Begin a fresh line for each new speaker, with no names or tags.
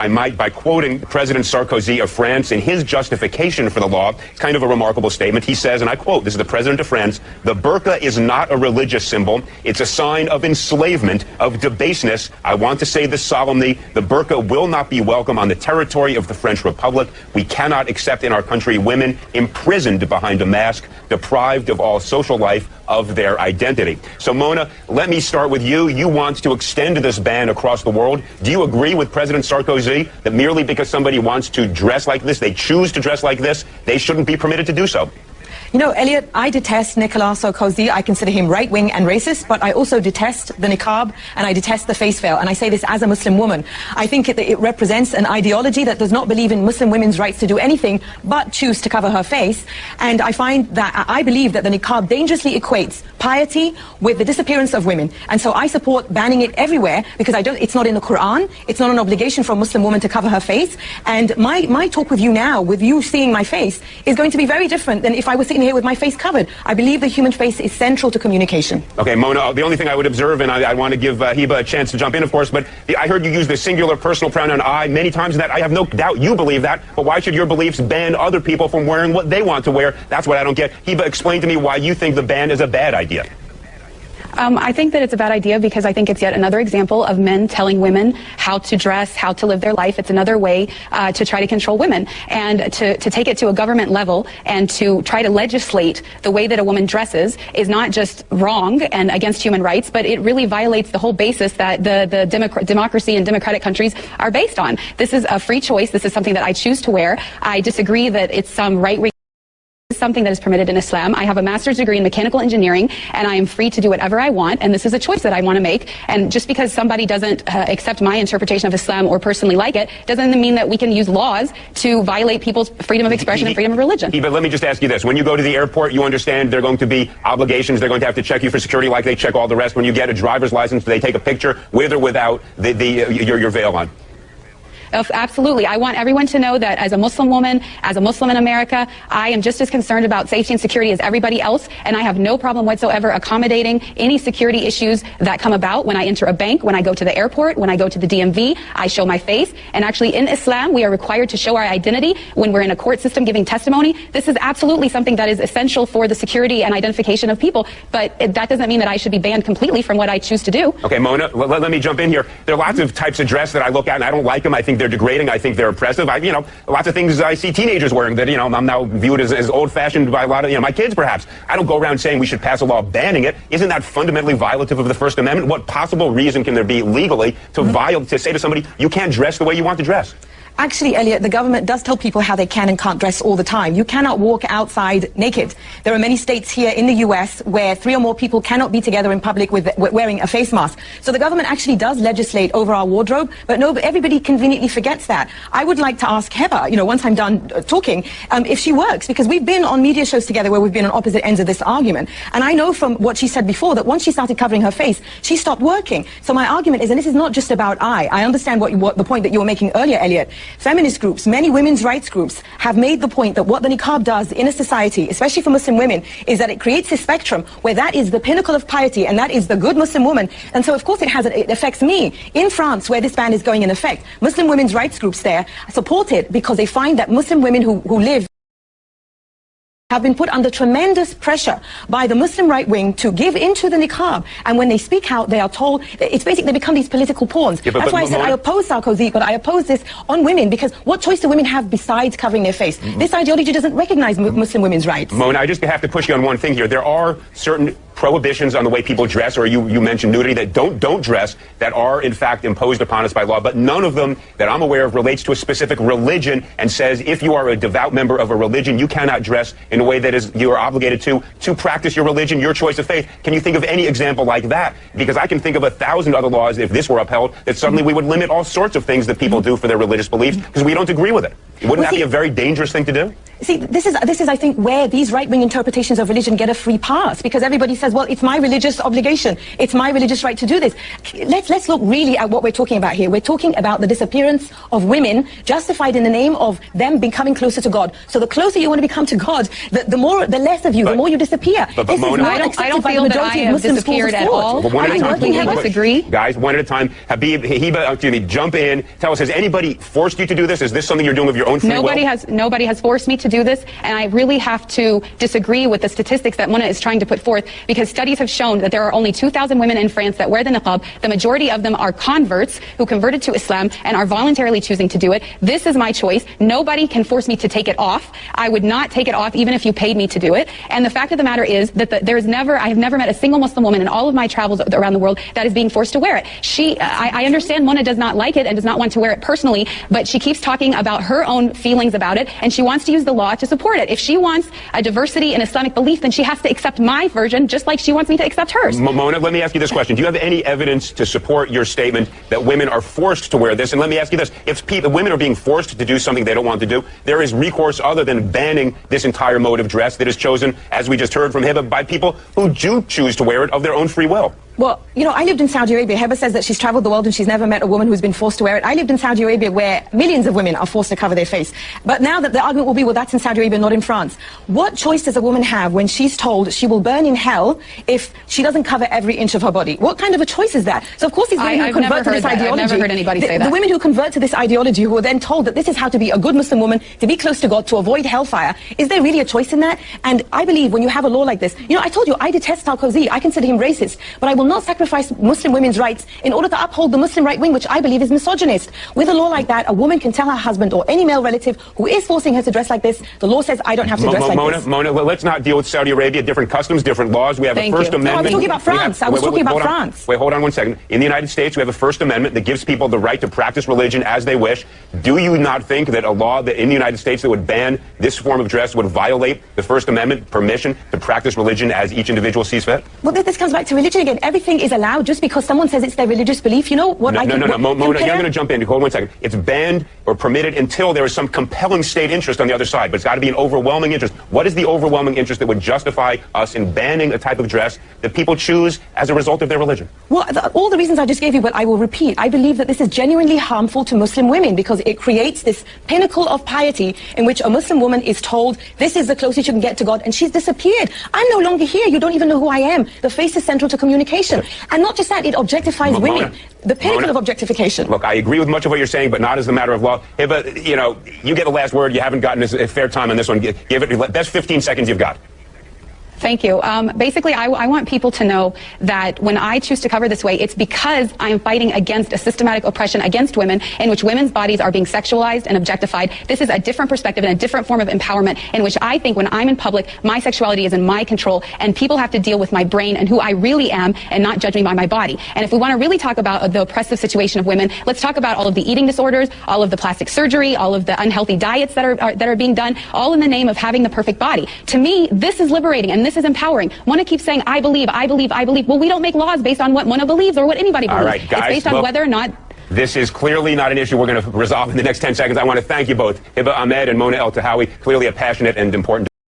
I might, by quoting President Sarkozy of France in his justification for the law, kind of a remarkable statement. He says, and I quote, this is the president of France, "The burqa is not a religious symbol. It's a sign of enslavement, of debaseness. I want to say this solemnly. The burqa will not be welcome on the territory of the French Republic. We cannot accept in our country women imprisoned behind a mask, deprived of all social life, of their identity." So, Mona, let me start with you. You want to extend this ban across the world. Do you agree with President Sarkozy that merely because somebody wants to dress like this, they choose to dress like this, they shouldn't be permitted to do so?
You know, Elliot, I detest Nicolas Sarkozy. I consider him right-wing and racist, but I also detest the niqab and I detest the face veil. And I say this as a Muslim woman. I think it represents an ideology that does not believe in Muslim women's rights to do anything but choose to cover her face. And I believe that the niqab dangerously equates piety with the disappearance of women. And so I support banning it everywhere because it's not in the Quran. It's not an obligation for a Muslim woman to cover her face. And my talk with you now, with you seeing my face, is going to be very different than if I was sitting here with my face covered. I believe the human face is central to communication.
Okay, Mona, the only thing I would observe, and I want to give Hebah a chance to jump in, of course, but I heard you use the singular personal pronoun I many times, and that I have no doubt you believe that, but why should your beliefs ban other people from wearing what they want to wear? That's what I don't get. Hebah, explain to me why you think the ban is a bad idea.
I think that it's a bad idea because I think it's yet another example of men telling women how to dress, how to live their life. It's another way to try to control women and to take it to a government level and to try to legislate the way that a woman dresses is not just wrong and against human rights, but it really violates the whole basis that the democracy and democratic countries are based on. This is a free choice. This is something that I choose to wear. I disagree that it's some right-wing something that is permitted in Islam. I have a master's degree in mechanical engineering and I am free to do whatever I want, and this is a choice that I want to make. And just because somebody doesn't accept my interpretation of Islam or personally like it doesn't mean that we can use laws to violate people's freedom of expression and freedom of religion.
But let me just ask you this. When you go to the airport, you understand there are going to be obligations. They're going to have to check you for security like they check all the rest. When you get a driver's license, they take a picture with or without your veil on.
Absolutely. I want everyone to know that as a Muslim woman, as a Muslim in America, I am just as concerned about safety and security as everybody else, and I have no problem whatsoever accommodating any security issues that come about when I enter a bank, when I go to the airport, when I go to the DMV. I show my face, and actually in Islam, we are required to show our identity when we're in a court system giving testimony. This is absolutely something that is essential for the security and identification of people, but that doesn't mean that I should be banned completely from what I choose to do.
Okay, Mona, let me jump in here. There are lots of types of dress that I look at, and I don't like them. I think they're degrading. I think they're oppressive. Lots of things I see teenagers wearing that, I'm now viewed as old-fashioned by a lot of, my kids perhaps. I don't go around saying we should pass a law banning it. Isn't that fundamentally violative of the First Amendment? What possible reason can there be legally to say to somebody, you can't dress the way you want to dress?
Actually, Elliot, the government does tell people how they can and can't dress all the time. You cannot walk outside naked. There are many states here in the US where 3 or more people cannot be together in public with wearing a face mask. So the government actually does legislate over our wardrobe, but everybody conveniently forgets that. I would like to ask Hebah, once I'm done talking, if she works, because we've been on media shows together where we've been on opposite ends of this argument. And I know from what she said before that once she started covering her face, she stopped working. So my argument is, and this is not just about I understand what the point that you were making earlier, Elliot. Feminist groups, many women's rights groups have made the point that what the niqab does in a society, especially for Muslim women, is that it creates a spectrum where that is the pinnacle of piety and that is the good Muslim woman. And so of course it affects me. In France, where this ban is going in effect, Muslim women's rights groups there support it because they find that Muslim women who live have been put under tremendous pressure by the Muslim right wing to give into the niqab, and when they speak out they are told, it's basically they become these political pawns.
Yeah,
that's why I said I oppose Sarkozy, but I oppose this on women, because what choice do women have besides covering their face? This ideology doesn't recognize Muslim women's rights.
Mona, I just have to push you on one thing here. There are certain prohibitions on the way people dress, or you mentioned nudity, that don't dress, that are in fact imposed upon us by law, but none of them that I'm aware of relates to a specific religion and says if you are a devout member of a religion, you cannot dress in a way that you are obligated to practice your religion, your choice of faith. Can you think of any example like that? Because I can think of 1,000 other laws, if this were upheld, that suddenly we would limit all sorts of things that people do for their religious beliefs because we don't agree with it. Wouldn't that be a very dangerous thing to do?
See, this is, I think, where these right-wing interpretations of religion get a free pass, because everybody says, well, it's my religious obligation, it's my religious right to do this. Let's look really at what we're talking about here. We're talking about the disappearance of women justified in the name of them becoming closer to God. So the closer you want to become to God, the less of you, the more you disappear.
But
this
Mona,
is not
I don't feel that I have disappeared at all.
One at a time.
I disagree.
Guys, one at a time. Hebah, excuse me, jump in. Tell us, has anybody forced you to do this? Is this something you're doing of your own free will?
Nobody has forced me to do this, and I really have to disagree with the statistics that Mona is trying to put forth, because studies have shown that there are only 2,000 women in France that wear the niqab. The majority of them are converts who converted to Islam and are voluntarily choosing to do it. This is my choice. Nobody can force me to take it off. I would not take it off even if you paid me to do it. And the fact of the matter is that I have never met a single Muslim woman in all of my travels around the world that is being forced to wear it. I understand Mona does not like it and does not want to wear it personally, but she keeps talking about her own feelings about it, and she wants to use the law to support it. If she wants a diversity in Islamic belief, then she has to accept my version just like she wants me to accept hers.
Mona, let me ask you this question. Do you have any evidence to support your statement that women are forced to wear this? And let me ask you this. If women are being forced to do something they don't want to do, there is recourse other than banning this entire mode of dress that is chosen, as we just heard from Hebah, by people who do choose to wear it of their own free will.
Well, you know, I lived in Saudi Arabia. Hebah says that she's traveled the world and she's never met a woman who's been forced to wear it. I lived in Saudi Arabia where millions of women are forced to cover their face. But now that the argument will be, well, that's in Saudi Arabia, not in France. What choice does a woman have when she's told she will burn in hell if she doesn't cover every inch of her body? What kind of a choice is that? So, of course, these women who convert to this ideology...
I've never heard anybody say that.
The women who convert to this ideology, who are then told that this is how to be a good Muslim woman, to be close to God, to avoid hellfire, is there really a choice in that? And I believe when you have a law like this... You know, I told you, I detest Sarkozy. I consider him racist. But I will not sacrifice Muslim women's rights in order to uphold the Muslim right wing, which I believe is misogynist. With a law like that, a woman can tell her husband or any male relative who is forcing her to dress like this, the law says I don't have to dress like this.
Mona, let's not deal with Saudi Arabia. Different customs, different laws. We have a First Amendment.
No, I was talking about France. I was talking about France.
Wait, hold on 1 second. In the United States, we have a First Amendment that gives people the right to practice religion as they wish. Do you not think that a law that in the United States that would ban this form of dress would violate the First Amendment permission to practice religion as each individual sees fit?
Well, this comes back to religion again. Everything is allowed just because someone says it's their religious belief. You know what?
No, Mona, you're going to jump in. Hold 1 second. It's banned or permitted until there is some compelling state interest on the other side, but it's got to be an overwhelming interest. What is the overwhelming interest that would justify us in banning a type of dress that people choose as a result of their religion?
Well, all the reasons I just gave you, but I will repeat. I believe that this is genuinely harmful to Muslim women because it creates this pinnacle of piety in which a Muslim woman is told this is the closest you can get to God, and she's disappeared. I'm no longer here. You don't even know who I am. The face is central to communication. And not just that, it objectifies women. The pinnacle of objectification.
Look, I agree with much of what you're saying, but not as a matter of law. Hebah, you know, you get the last word. You haven't gotten a fair time on this one. Give it best 15 seconds you've got.
Thank you. Basically, I want people to know that when I choose to cover this way, it's because I'm fighting against a systematic oppression against women in which women's bodies are being sexualized and objectified. This is a different perspective and a different form of empowerment in which I think when I'm in public, my sexuality is in my control and people have to deal with my brain and who I really am and not judge me by my body. And if we want to really talk about the oppressive situation of women, let's talk about all of the eating disorders, all of the plastic surgery, all of the unhealthy diets that are being done, all in the name of having the perfect body. To me, this is liberating and this is empowering. Mona keeps saying, I believe, I believe, I believe. Well, we don't make laws based on what Mona believes or what anybody believes.
All right, guys,
it's based on whether or not...
This is clearly not an issue we're going to resolve in the next 10 seconds. I want to thank you both, Hebah Ahmed and Mona El Tahawy, clearly a passionate and important